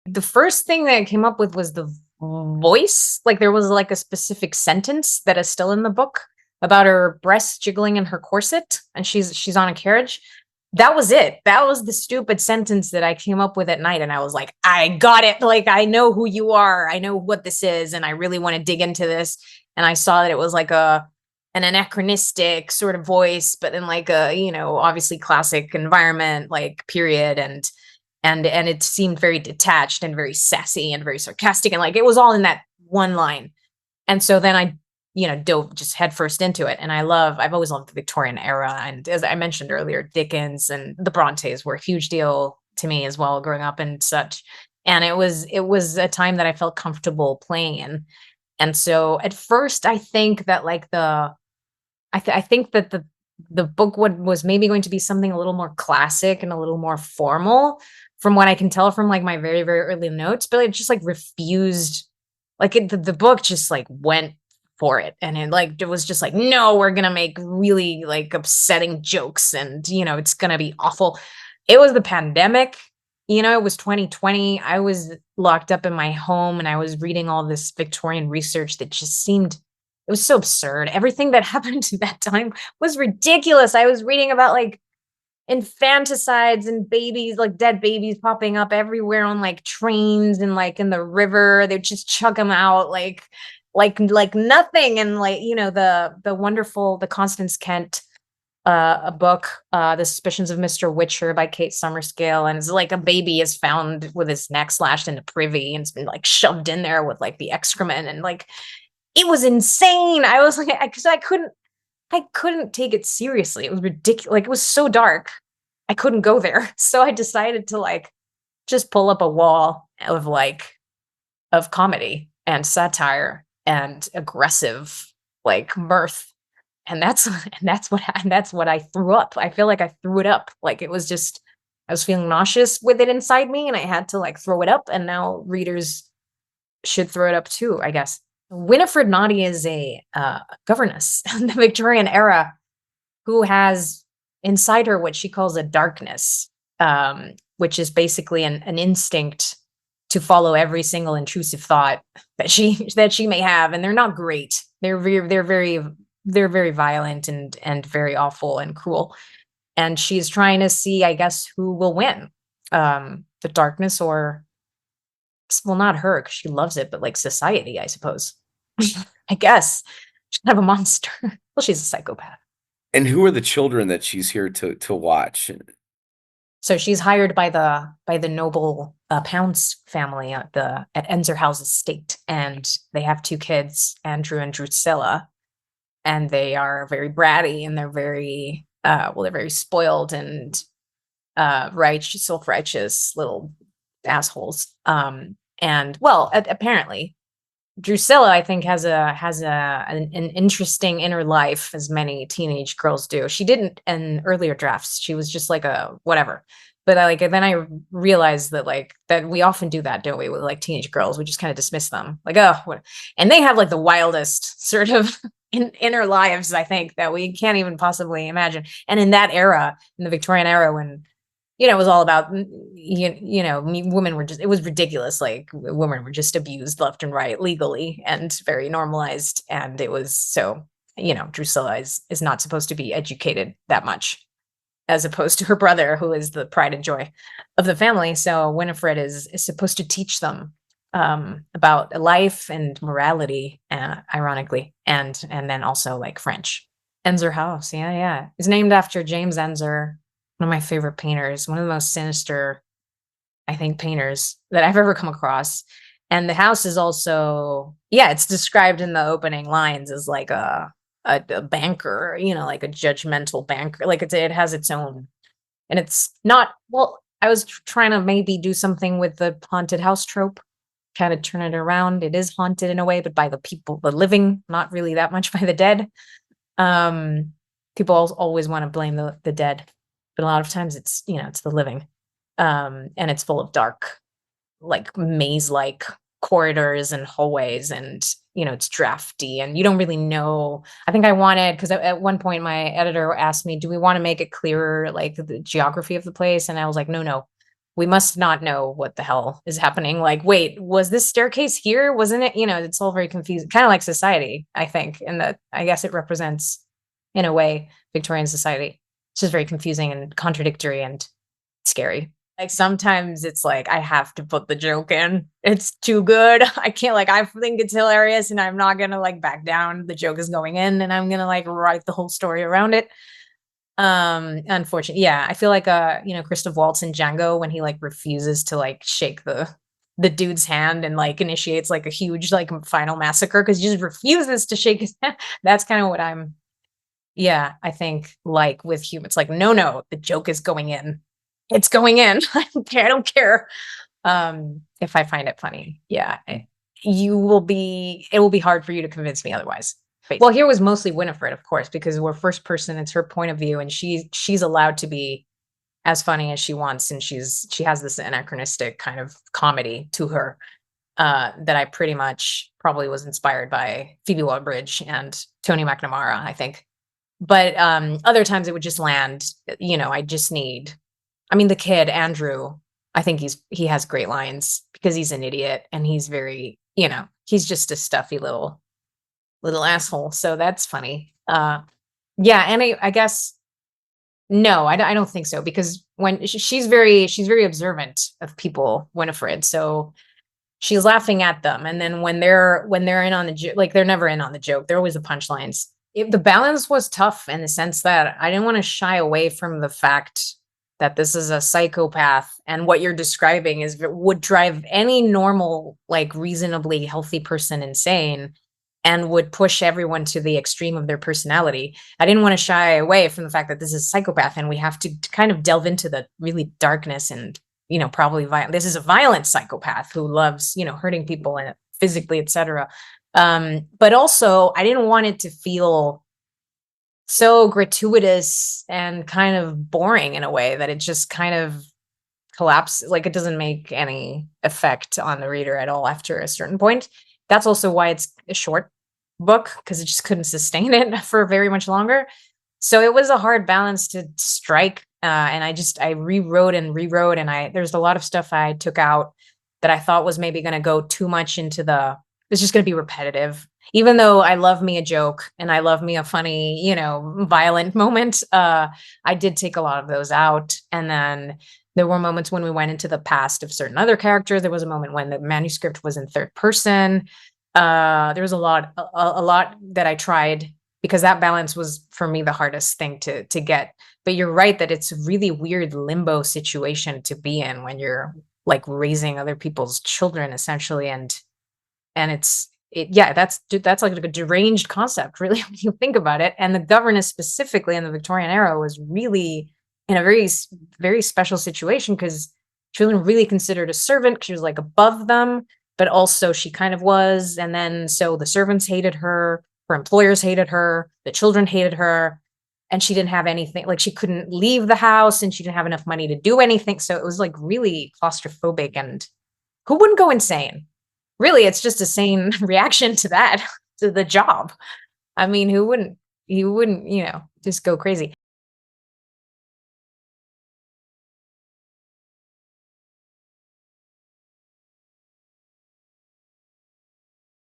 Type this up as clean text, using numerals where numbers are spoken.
The first thing that I came up with was the voice. Like there was like a specific sentence that is still in the book about her breasts jiggling in her corset and she's on a carriage. That was it. That was the stupid sentence that I came up with at night and I was like, I got it. Like I know who you are. I know what this is and I really want to dig into this. And I saw that it was like an anachronistic sort of voice, but in like a, obviously classic environment, like period. And it seemed very detached and very sassy and very sarcastic and like it was all in that one line. And so then I, dove just headfirst into it. And I've always loved the Victorian era. And as I mentioned earlier, Dickens and the Brontes were a huge deal to me as well, growing up and such. And it was a time that I felt comfortable playing in. And so at first I think that like I think that the book was maybe going to be something a little more classic and a little more formal from what I can tell from like my very, very early notes, but it just like refused, like the book just like went for it. And it was just like, no, we're going to make really like upsetting jokes and, it's going to be awful. It was the pandemic, it was 2020. I was locked up in my home and I was reading all this Victorian research that just seemed, it was so absurd. Everything that happened at that time was ridiculous. I was reading about like infanticides and babies, like dead babies popping up everywhere on like trains and like in the river. They'd just chuck them out like nothing. And like, the wonderful, the Constance Kent a book, The Suspicions of Mr. Witcher by Kate Summerscale. And it's like a baby is found with his neck slashed into privy and it's been like shoved in there with like the excrement and like it was insane. I was like, because I couldn't take it seriously. It was ridiculous. Like it was so dark. I couldn't go there. So I decided to like just pull up a wall of comedy and satire and aggressive like mirth. And that's what I threw up. I feel like I threw it up. Like it was just I was feeling nauseous with it inside me and I had to like throw it up and now readers should throw it up too, I guess. Winifred Naughty is a governess in the Victorian era who has inside her what she calls a darkness, which is basically an instinct to follow every single intrusive thought that she may have, and they're not great. They're very violent and very awful and cruel. And she's trying to see, I guess, who will win, the darkness or well, not her because she loves it, but like society, I suppose. I guess she's kind of a monster. Well, she's a psychopath. And who are the children that she's here to watch? So she's hired by the noble Pounce family at Enzer House's estate, and they have two kids, Andrew and Drusilla, and they are very bratty and they're very they're very spoiled and righteous, self-righteous little assholes. And well, apparently Drusilla, I think, has an interesting inner life, as many teenage girls do. She didn't in earlier drafts. She was just like a whatever. But then I realized that like that we often do that, don't we? With like teenage girls, we just kind of dismiss them, like oh, what? And they have like the wildest sort of inner lives, I think, that we can't even possibly imagine. And in that era, in the Victorian era, when it was all about, women were just, it was ridiculous. Like women were just abused left and right legally and very normalized. And it was so, Drusilla is not supposed to be educated that much as opposed to her brother, who is the pride and joy of the family. So Winifred is supposed to teach them about life and morality, ironically, and then also like French. Enzer House. Yeah, yeah. It's named after James Enzer, one of my favorite painters, one of the most sinister, I think, painters that I've ever come across. And the house is also, yeah, it's described in the opening lines as like a banker, like a judgmental banker. Like it has its own, and it's not, well, I was trying to maybe do something with the haunted house trope, kind of turn it around. It is haunted in a way, but by the people, the living, not really that much by the dead. People always want to blame the dead, but a lot of times it's the living. And it's full of dark, like maze-like corridors and hallways, and it's drafty and you don't really know. I think I wanted, because at one point my editor asked me, do we want to make it clearer, like the geography of the place? And I was like, no, we must not know what the hell is happening. Like, wait, was this staircase here? Wasn't it? It's all very confusing, kind of like society, I think, and that I guess it represents, in a way, Victorian society. It's just very confusing and contradictory and scary. Like sometimes it's like I have to put the joke in. It's too good. I can't I think it's hilarious and I'm not gonna back down. The joke is going in and I'm gonna write the whole story around it. Unfortunately, yeah, I feel like Christoph Waltz in Django when he refuses to shake the dude's hand and initiates a huge final massacre because he just refuses to shake his hand. That's kind of what I'm yeah, I think with humans, no, the joke is going in. It's going in. I don't care. If I find it funny. Yeah. It will be hard for you to convince me otherwise. Well, here was mostly Winifred, of course, because we're first person, it's her point of view, and she's allowed to be as funny as she wants, and she has this anachronistic kind of comedy to her that I pretty much probably was inspired by Phoebe Waller-Bridge and Tony McNamara, I think. But other times it would just land, I just need the kid, Andrew, I think he has great lines because he's an idiot and he's very, he's just a stuffy little asshole. So that's funny. Yeah, and I guess no, I don't think so because when she's very observant of people, Winifred. So she's laughing at them, and then when they're in on the joke, they're never in on the joke. They're always the punchlines. The balance was tough in the sense that I didn't want to shy away from the fact that this is a psychopath, and what you're describing would drive any normal, reasonably healthy person insane and would push everyone to the extreme of their personality. I didn't want to shy away from the fact that this is a psychopath and we have to kind of delve into the really darkness and, probably violent. This is a violent psychopath who loves, hurting people and physically, etc. But also I didn't want it to feel so gratuitous and kind of boring in a way that it just kind of collapses. It doesn't make any effect on the reader at all after a certain point. That's also why it's a short book, because it just couldn't sustain it for very much longer. So it was a hard balance to strike. And I rewrote and there's a lot of stuff I took out that I thought was maybe going to go too much into it's just going to be repetitive. Even though I love me a joke and I love me a funny, violent moment, I did take a lot of those out. And then there were moments when we went into the past of certain other characters. There was a moment when the manuscript was in third person. There was a lot that I tried because that balance was for me the hardest thing to get. But you're right that it's a really weird limbo situation to be in when you're raising other people's children essentially, and that's like a deranged concept, really, when you think about it. And the governess specifically in the Victorian era was really in a very, very special situation because she wasn't really considered a servant. She was above them, but also she kind of was. And then so the servants hated her, her employers hated her, the children hated her, and she didn't have anything. She couldn't leave the house and she didn't have enough money to do anything. So it was really claustrophobic, and who wouldn't go insane? Really, it's just a sane reaction to that, to the job. I mean, who wouldn't, just go crazy.